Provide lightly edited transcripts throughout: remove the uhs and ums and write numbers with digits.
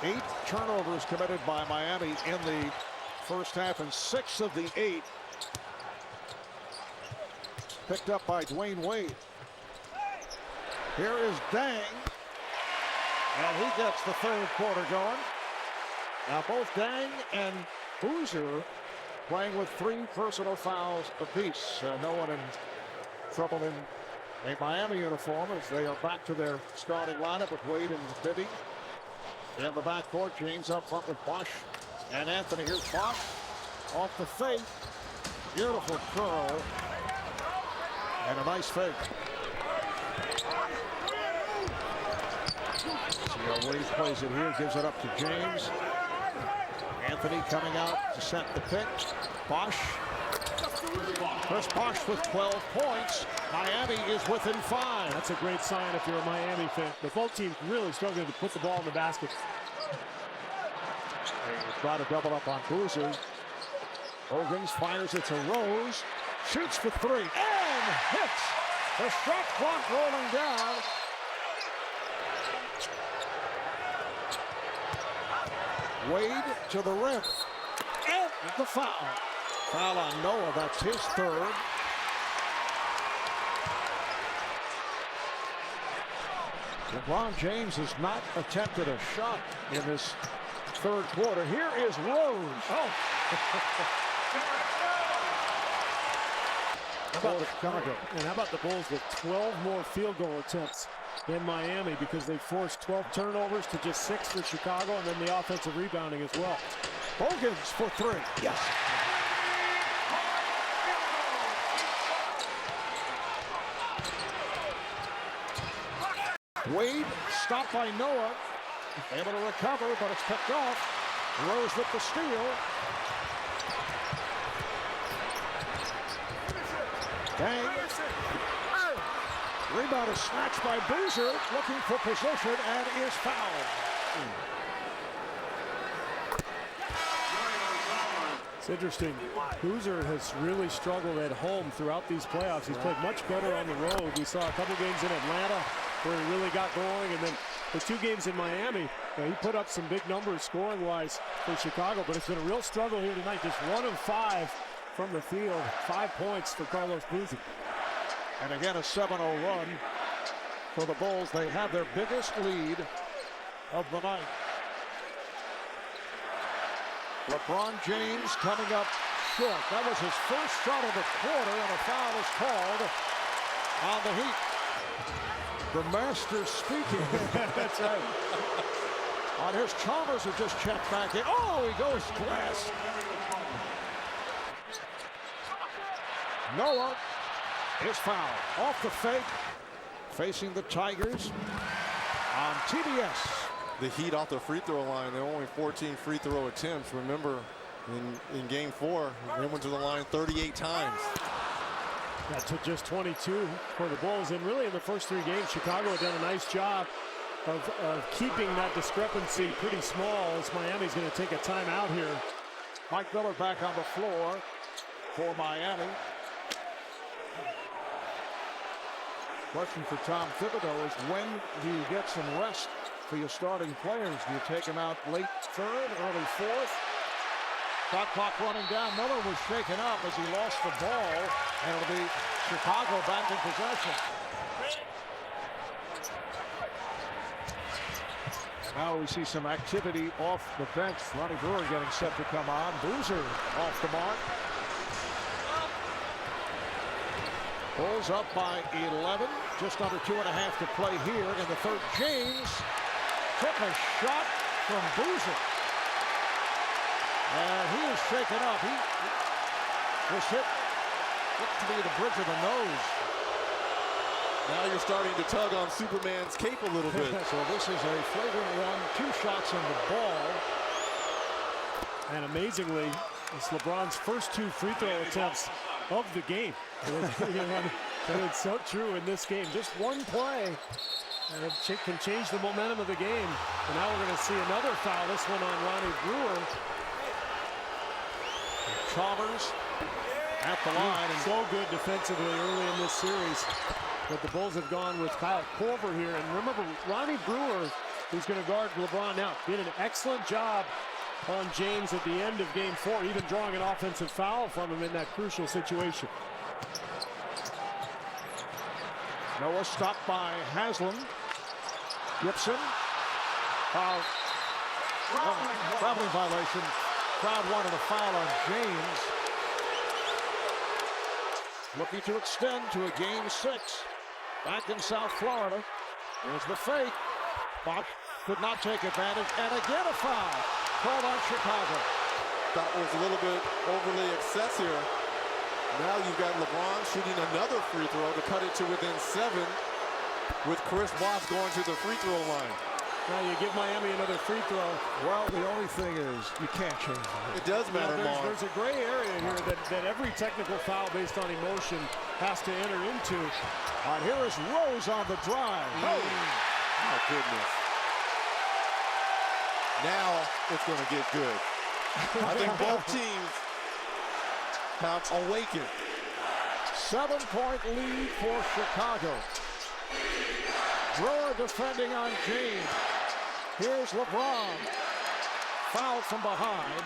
8 turnovers committed by Miami in the first half, and 6 of the 8 picked up by Dwyane Wade. Here is Dang, and he gets the third quarter going. Now both Dang and Boozer playing with 3 personal fouls apiece. No one in trouble in a Miami uniform as they are back to their starting lineup with Wade and Bibby in the backcourt. James up front with Bosh and Anthony. Here's Bosh off the fake. Beautiful curl and a nice fake. See how Wade plays it here, gives it up to James. Anthony coming out to set the pick. Bosh. Chris Bosh with 12 points. Miami is within 5. That's a great sign if you're a Miami fan. The both teams really struggling to put the ball in the basket. Try to double up on Boozer. Ogans fires it to Rose. Shoots for 3 and hits. The shot clock rolling down. Wade to the rim. And the foul. Foul on Noah. That's his 3rd. LeBron James has not attempted a shot in this 3rd quarter. Here is Rose. Oh. How about the Bulls with 12 more field goal attempts than Miami, because they forced 12 turnovers to just 6 for Chicago, and then the offensive rebounding as well. Bogans for 3. Yes. Wade stopped by Noah. Able to recover, but it's picked off. Rose with the steal. Dang. Rebound is snatched by Boozer, looking for position, and is fouled. It's interesting. Boozer has really struggled at home throughout these playoffs. He's played much better on the road. We saw a couple games in Atlanta where he really got going, and then the 2 games in Miami, he put up some big numbers scoring-wise for Chicago, but it's been a real struggle here tonight. Just 1 of 5 from the field. 5 points for Carlos Boozer. And again, a 7-0 run for the Bulls. They have their biggest lead of the night. LeBron James coming up short. That was his first shot of the quarter, and a foul is called on the Heat. The master speaking. That's right. On his Chalmers who just checked back in. Oh, he goes glass. Noah is fouled. Off the fake. Facing the Tigers on TBS. The Heat off the free throw line. They're only 14 free throw attempts. Remember, in game 4, they went to the line 38 times. That took just 22 for the Bulls. And really in the first 3 games, Chicago had done a nice job of keeping that discrepancy pretty small, as Miami's going to take a timeout here. Mike Miller back on the floor for Miami. Question for Tom Thibodeau is, when do you get some rest for your starting players? Do you take them out late 3rd, early 4th? Shot clock running down. Miller was shaken up as he lost the ball, and it'll be Chicago back in possession. Now we see some activity off the bench. Ronnie Brewer getting set to come on. Boozer off the mark. Bulls up by 11. Just under 2.5 to play here in the 3rd. James took a shot from Boozer. And he is shaken up. He was hit, looked to be the bridge of the nose. Now you're starting to tug on Superman's cape a little bit. So this is a flagrant one. 2 shots in the ball. And amazingly, it's LeBron's first 2 free throw attempts of the game. That is so true in this game. Just one play, and it can change the momentum of the game. And now we're going to see another foul. This one on Ronnie Brewer. Chalmers at the line. And so good defensively early in this series. But the Bulls have gone with Kyle Korver here. And remember, Ronnie Brewer who's going to guard LeBron now. Did an excellent job on James at the end of game 4, even drawing an offensive foul from him in that crucial situation. Noah stopped by Haslam. Gibson. Traveling violation. Crowd wanted a foul on James. Looking to extend to a game 6. Back in South Florida. There's the fake. Bosh could not take advantage. And again a foul called on Chicago. That was a little bit overly excessive. Now you've got LeBron shooting another free throw to cut it to within 7 with Chris Bosh going to the free throw line. Now you give Miami another free throw. Well, the only thing is you can't change it. It does matter, there's a gray area here that every technical foul based on emotion has to enter into. All right, here is Rose on the drive. Oh, my goodness. Now it's going to get good. I think both teams have awakened. 7-point lead for Chicago. Brewer defending on James. Here's LeBron. Foul from behind.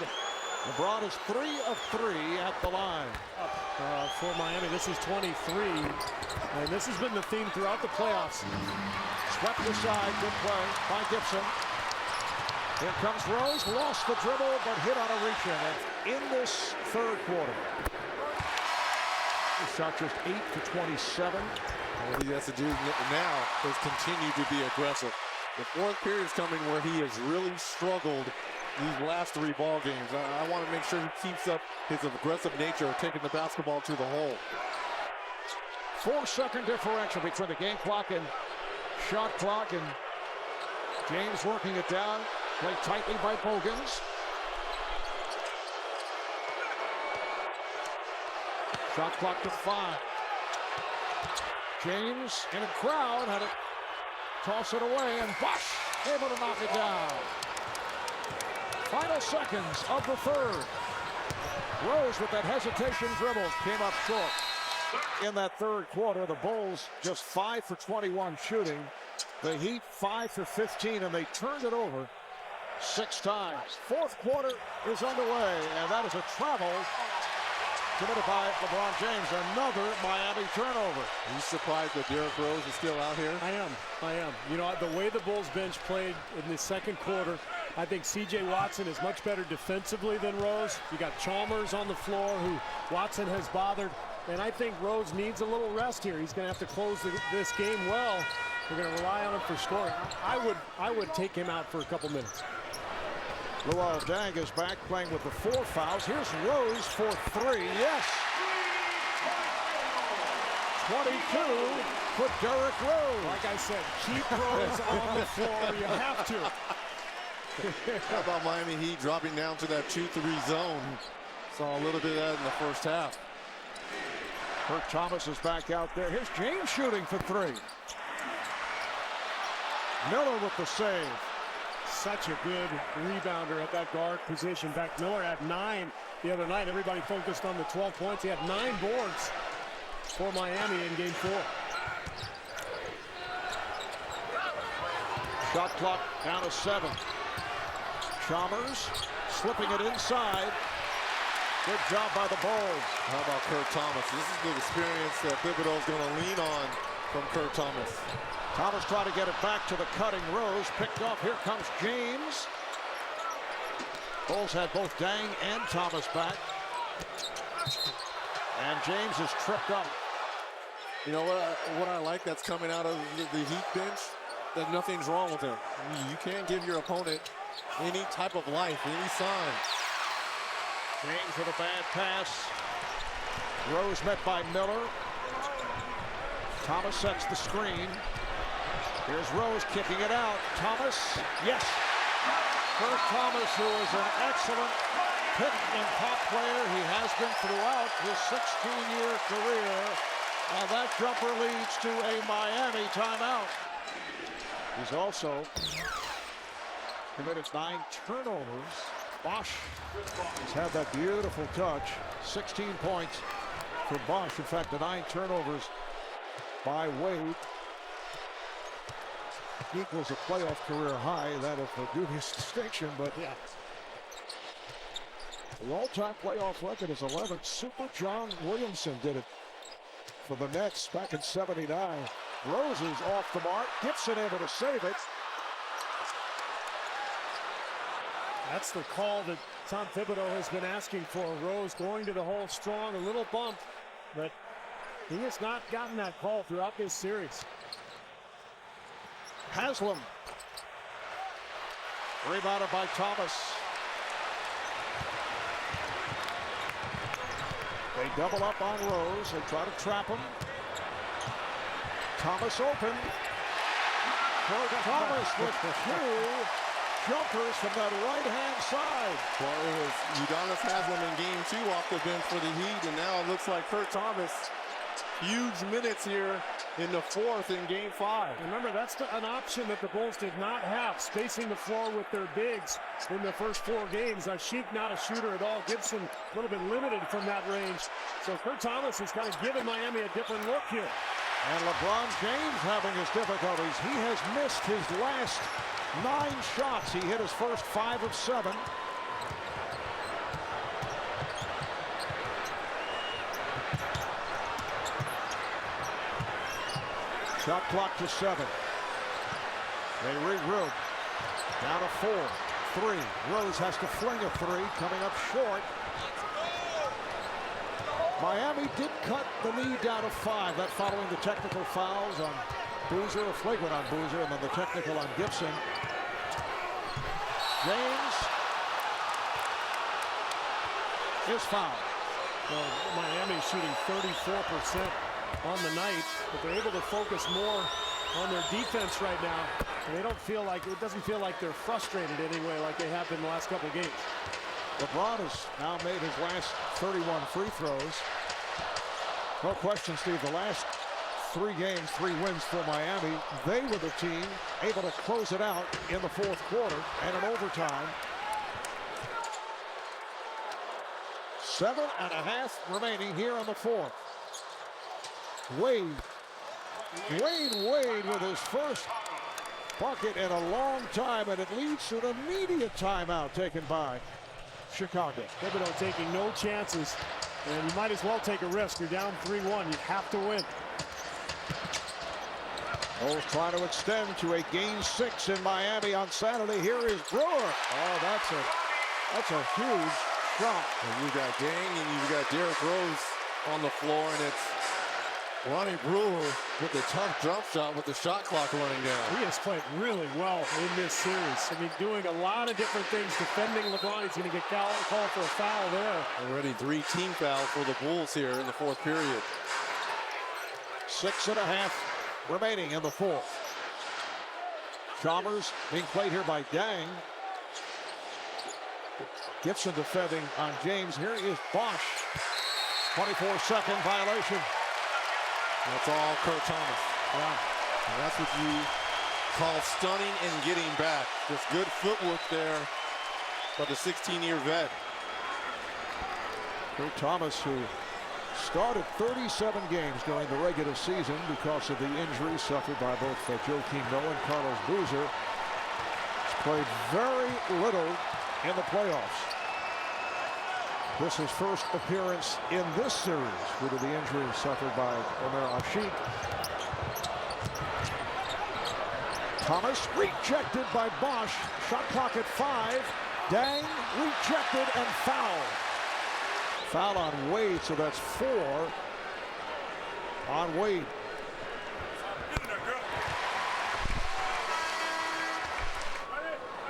LeBron is 3 of 3 at the line. For Miami, this is 23. And this has been the theme throughout the playoffs. Swept aside, good play by Gibson. Here comes Rose, lost the dribble, but hit on a reach-in in this third quarter. He shot just 8 for 27. What he has to do now is continue to be aggressive. The fourth period is coming where he has really struggled these last 3 ball games. I want to make sure he keeps up his aggressive nature of taking the basketball to the hole. 4-second differential between the game clock and shot clock, and James working it down. Played tightly by Bogans. Shot clock to 5. James in a crowd had to toss it away, and Bosh able to knock it down. Final seconds of the third. Rose with that hesitation dribble came up short. In that third quarter, the Bulls just 5 for 21 shooting. The Heat 5 for 15, and they turned it over 6 times. Fourth quarter is underway, and that is a travel committed by LeBron James. Another Miami turnover. Are you surprised that Derrick Rose is still out here? I am. You know, the way the Bulls bench played in the second quarter, I think C.J. Watson is much better defensively than Rose. You got Chalmers on the floor, who Watson has bothered. And I think Rose needs a little rest here. He's going to have to close this game well. We're going to rely on him for scoring. I would take him out for a couple minutes. Luol Deng is back playing with the 4 fouls. Here's Rose for 3. Yes. 22 for Derrick Rose. Like I said, keep Rose on the floor. You have to. How about Miami Heat dropping down to that 2-3 zone? Saw a little bit of that in the first half. Kurt Thomas is back out there. Here's James shooting for 3. Miller with the save. Such a good rebounder at that guard position. In fact, Miller had 9 the other night. Everybody focused on the 12 points. He had 9 boards for Miami in game 4. Shot clock down to 7. Chalmers slipping it inside. Good job by the Bulls. How about Kurt Thomas? This is the experience that Thibodeau is going to lean on from Kurt Thomas. Thomas trying to get it back to the cutting Rose. Picked off. Here comes James. Bulls had both Deng and Thomas back. And James is tripped up. You know what I like that's coming out of the Heat bench? That nothing's wrong with him. You can't give your opponent any type of life, any sign. James with a bad pass. Rose met by Miller. Thomas sets the screen. Here's Rose kicking it out. Thomas, yes. Kurt Thomas, who is an excellent pick and pop player. He has been throughout his 16-year career. And that jumper leads to a Miami timeout. He's also committed 9 turnovers. Bosh has had that beautiful touch. 16 points for Bosh. In fact, the 9 turnovers by Wade. equals a playoff career high, that of a dubious distinction, but Yeah. the all-time playoff record is 11. Super John Williamson did it for the Nets back in '79. Rose is off the mark. Gibson able to save it. That's the call that Tom Thibodeau has been asking for. Rose going to the hole strong, a little bump, but he has not gotten that call throughout this series. Haslam. Rebounded by Thomas. They double up on Rose. They try to trap him. Thomas open. Thomas with 2 jumpers from that right-hand side. Well, it was Udonis Haslem in game 2 off the bench for the Heat, and now it looks like Kurt Thomas. Huge minutes here in the 4th in game 5. Remember, that's an option that the Bulls did not have, spacing the floor with their bigs in the first 4 games. Sheik not a shooter at all. Gibson a little bit limited from that range. So Kurt Thomas has kind of given Miami a different look here. And LeBron James having his difficulties. He has missed his last 9 shots. He hit his first 5 of 7. Shot clock to 7. They regroup. Down to 4. 3. Rose has to fling a 3. Coming up short. Miami did cut the lead down to 5. That following the technical fouls on Boozer, a flagrant on Boozer, and then the technical on Gibson. James is fouled. Well, Miami shooting 34% on the night, but they're able to focus more on their defense right now. And they don't feel like, it doesn't feel like they're frustrated anyway like they have been the last couple games. LeBron has now made his last 31 free throws. No question, Steve, the last 3 games, 3 wins for Miami. They were the team able to close it out in the 4th quarter and in overtime. 7.5 remaining here in the 4th. Dwyane Wade with his first bucket in a long time, and it leads to an immediate timeout taken by Chicago. Thibodeau taking no chances, and you might as well take a risk. You're down 3-1. You have to win. Bulls trying to extend to a game 6 in Miami on Saturday. Here is Brewer. Oh, that's a huge shot. And you got Dang and you got Derrick Rose on the floor, and it's Ronnie Brewer with the tough jump shot with the shot clock running down. He has played really well in this series. I mean, doing a lot of different things, defending LeBron. He's going to get called for a foul there. Already 3 team fouls for the Bulls here in the 4th period. 6.5 remaining in the 4th. Chalmers being played here by Dang. Gibson defending on James. Here is Bosh. 24-second violation. That's all Kurt Thomas. Yeah. And that's what you call stunning and getting back. Just good footwork there by the 16-year vet. Kurt Thomas, who started 37 games during the regular season because of the injuries suffered by both Joakim Noah and Carlos Boozer, has played very little in the playoffs. This is his first appearance in this series due to the injury suffered by Omer Ashik. Thomas rejected by Bosh. Shot clock at 5. Dang rejected and fouled. Foul on Wade, so that's 4 on Wade.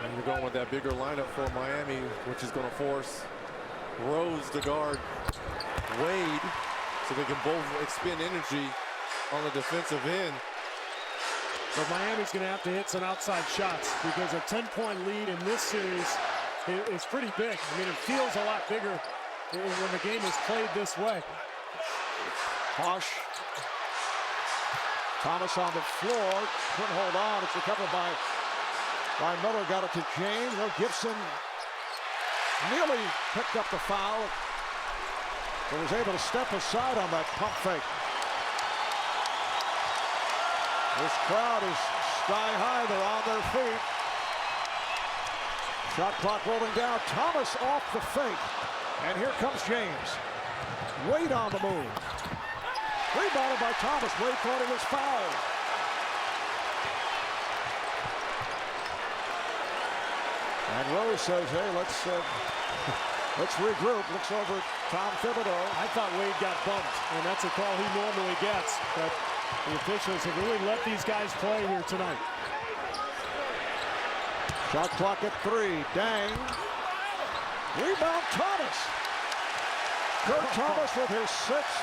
And you're going with that bigger lineup for Miami, which is going to force Rose to guard Wade so they can both expend energy on the defensive end. But Miami's going to have to hit some outside shots because a 10-point lead in this series is pretty big. I mean, it feels a lot bigger when the game is played this way. Bosh. Thomas on the floor. Couldn't hold on. It's recovered by Miller. Got it to James. Well, Gibson nearly picked up the foul, but was able to step aside on that pump fake. This crowd is sky high. They're on their feet. Shot clock rolling down. Thomas off the fake. And here comes James. Wade on the move. Rebounded by Thomas. Wade thought it was fouled. And Rose says, hey, let's regroup. Looks over at Tom Thibodeau. I thought Wade got bumped, and that's a call he normally gets. But the officials have really let these guys play here tonight. Shot clock at 3. Dang. Rebound Thomas. Kurt Thomas with his 6th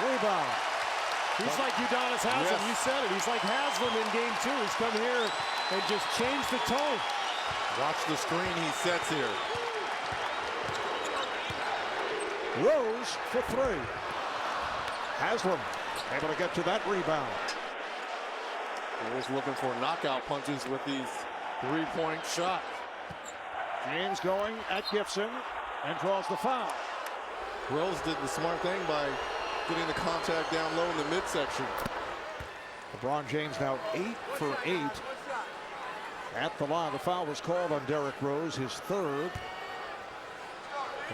rebound. He's like Udonis Haslem. Yes. You said it. He's like Haslem in game 2. He's come here and just changed the tone. Watch the screen he sets here. Rose for 3. Haslem able to get to that rebound. Rose looking for knockout punches with these three-point shots. James going at Gibson and draws the foul. Rose did the smart thing by getting the contact down low in the midsection. LeBron James now 8 for 8 at the line. The foul was called on Derrick Rose, his 3rd.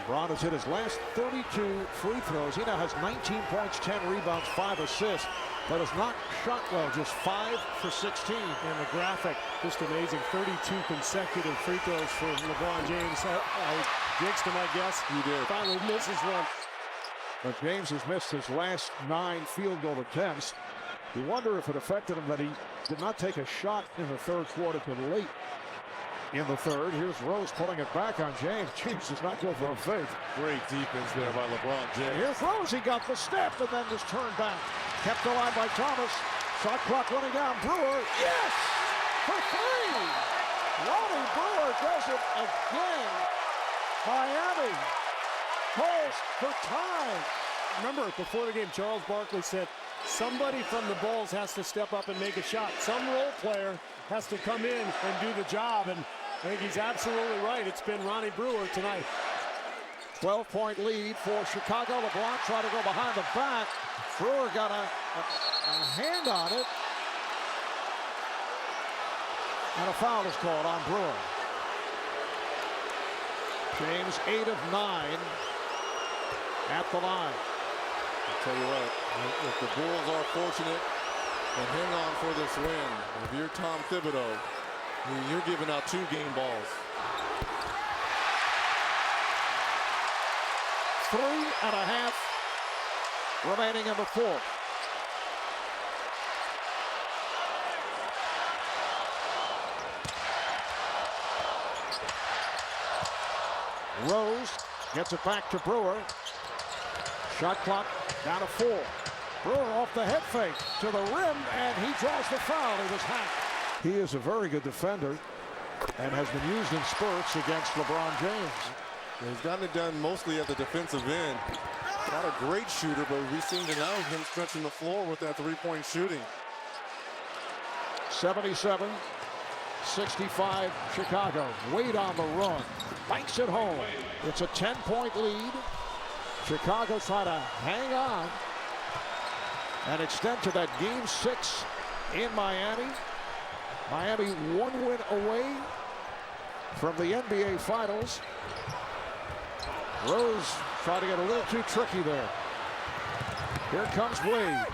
LeBron has hit his last 32 free throws. He now has 19 points, 10 rebounds, 5 assists, but has not shot well, just 5 for 16. And the graphic, just amazing. 32 consecutive free throws for LeBron James. I jinxed him, I guess. You did. Finally misses one. But James has missed his last 9 field goal attempts. You wonder if it affected him that he did not take a shot in the 3rd quarter till late in the 3rd. Here's Rose pulling it back on James. James does not go for a fake. Great defense there by LeBron And James. here's Rose. He got the step and then just turned back. Kept alive by Thomas. Shot clock running down. Brewer. Yes! For 3! Ronnie Brewer does it again. Miami calls for time. Remember, before the game, Charles Barkley said, somebody from the Bulls has to step up and make a shot. Some role player has to come in and do the job, and I think he's absolutely right. It's been Ronnie Brewer tonight. 12-point lead for Chicago. LeBron tried to go behind the back. Brewer got a hand on it. And a foul is called on Brewer. James 8 of 9 at the line. I'll tell you what, if the Bulls are fortunate and hang on for this win, if you're Tom Thibodeau, you're giving out 2 game balls. 3.5 remaining in the 4th. Rose gets it back to Brewer. Shot clock down to 4. Brewer off the head fake to the rim, and he draws the foul. He was hacked. He is a very good defender and has been used in spurts against LeBron James. He's gotten it done mostly at the defensive end. Not a great shooter, but we seem to know him stretching the floor with that three-point shooting. 77-65 Chicago. Wade on the run. Banks it home. It's a 10-point lead. Chicago trying to hang on and extend to that game 6 in Miami. Miami 1 win away from the NBA Finals. Rose tried to get a little too tricky there. Here comes Wade.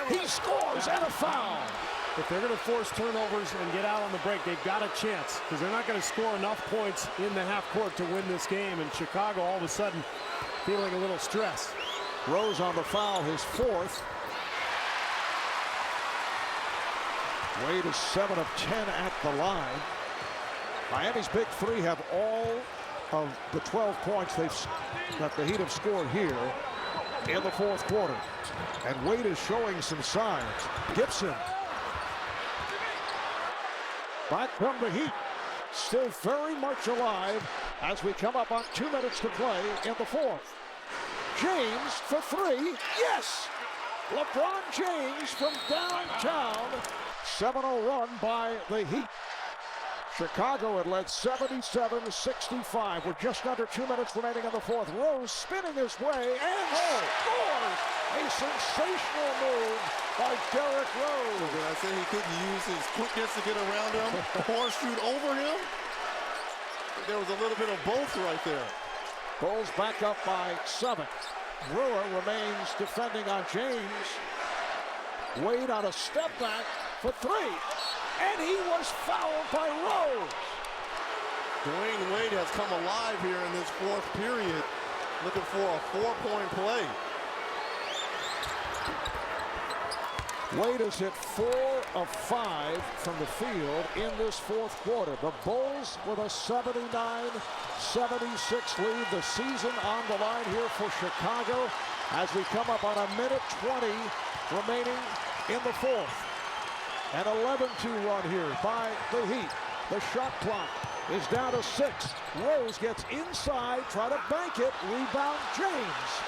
He scores and a foul. If they're going to force turnovers and get out on the break, they've got a chance because they're not going to score enough points in the half court to win this game. And Chicago all of a sudden feeling a little stress. Rose on the foul, his 4th. Wade is 7 of 10 at the line. Miami's big 3 have all of the 12 points that the Heat have scored here in the 4th quarter. And Wade is showing some signs. Gibson. Back from the Heat. Still very much alive as we come up on 2 minutes to play in the 4th. James for 3. Yes! LeBron James from downtown. 7-0 run by the Heat. Chicago had led 77-65 with just under 2 minutes remaining in the 4th. Rose spinning his way and scores! A sensational move by Derrick Rose. Did I say he couldn't use his quickness to get around him or shoot over him? There was a little bit of both right there. Bulls back up by 7. Brewer remains defending on James. Wade on a step back for 3. And he was fouled by Rose. Dwyane Wade has come alive here in this fourth period, looking for a 4-point play. Wade has hit 4 of 5 from the field in this fourth quarter. The Bulls with a 79-76 lead. The season on the line here for Chicago as we come up on a minute 20 remaining in the fourth. An 11-2 run here by the Heat. The shot clock is down to 6. Rose gets inside, try to bank it, rebound James.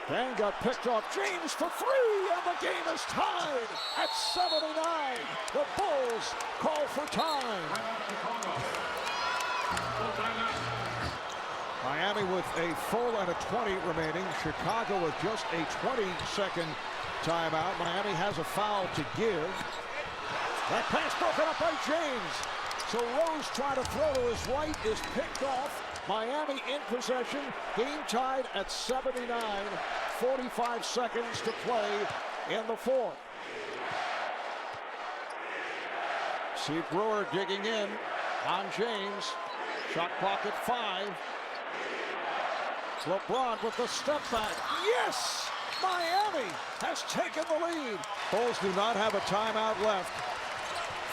Dang got picked off. James for 3, and the game is tied at 79. The Bulls call for time. Miami with a full and a 20 remaining. Chicago with just a 20-second timeout. Miami has a foul to give. That pass broken up by James. So Rose trying to throw to his right is picked off. Miami in possession. Game tied at 79. 45 seconds to play in the fourth. See Brewer digging in on James. Shot clock at 5. LeBron with the step back. Yes! Miami has taken the lead. Bulls do not have a timeout left.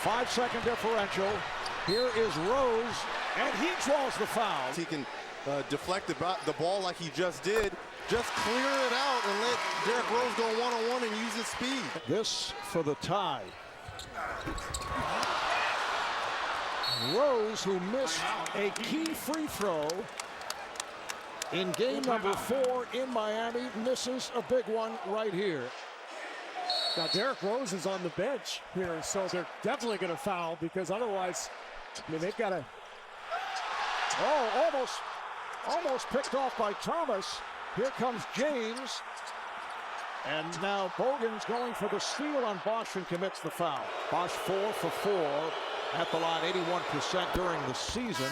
5-second differential. Here is Rose, and he draws the foul. He can deflect the ball like he just did. Just clear it out and let Derrick Rose go one-on-one and use his speed. This for the tie. Rose, who missed a key free throw in game number 4 in Miami, misses a big one right here. Now Derrick Rose is on the bench here, so they're definitely going to foul because otherwise, I mean, they've got to. Oh, almost picked off by Thomas. Here comes James. And now Bogan's going for the steal on Bosh and commits the foul. Bosh 4 for 4 at the line, 81% during the season.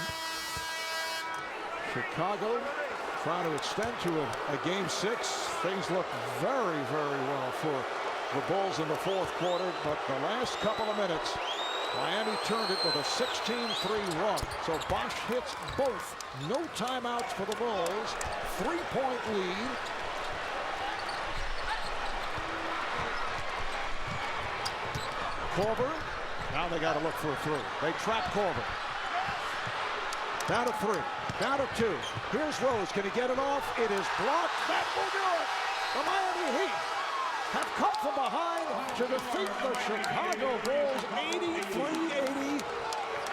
Chicago trying to extend to a game 6. Things look very, very well for the Bulls in the fourth quarter, but the last couple of minutes, Miami turned it with a 16-3 run. So Bosh hits both. No timeouts for the Bulls. 3-point lead. Korver. Now they got to look for a 3. They trap Korver. Down to 3. Down to 2. Here's Rose. Can he get it off? It is blocked. That will do it. The Miami Heat have come from behind to defeat the Chicago Bulls 83-80.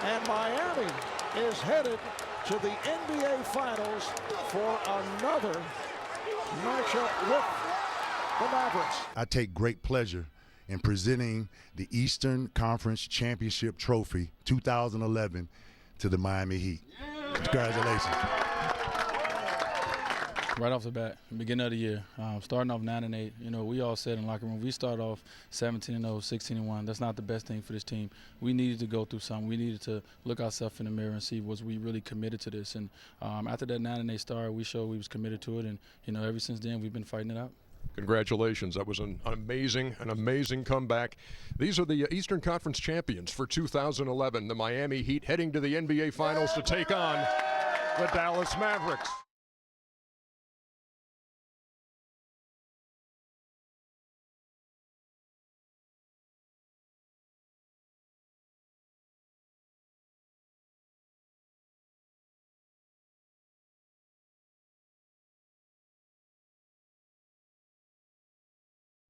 And Miami is headed to the NBA Finals for another matchup with the Mavericks. I take great pleasure in presenting the Eastern Conference Championship Trophy 2011 to the Miami Heat. Congratulations. Right off the bat, beginning of the year, starting off 9-8, you know, we all said in the locker room, we start off 17-0, 16-1. That's not the best thing for this team. We needed to go through something. We needed to look ourselves in the mirror and see was we really committed to this. And after that 9-8 start, we showed we was committed to it. And, you know, ever since then, we've been fighting it out. Congratulations. That was an amazing comeback. These are the Eastern Conference champions for 2011, the Miami Heat, heading to the NBA Finals to take on the Dallas Mavericks.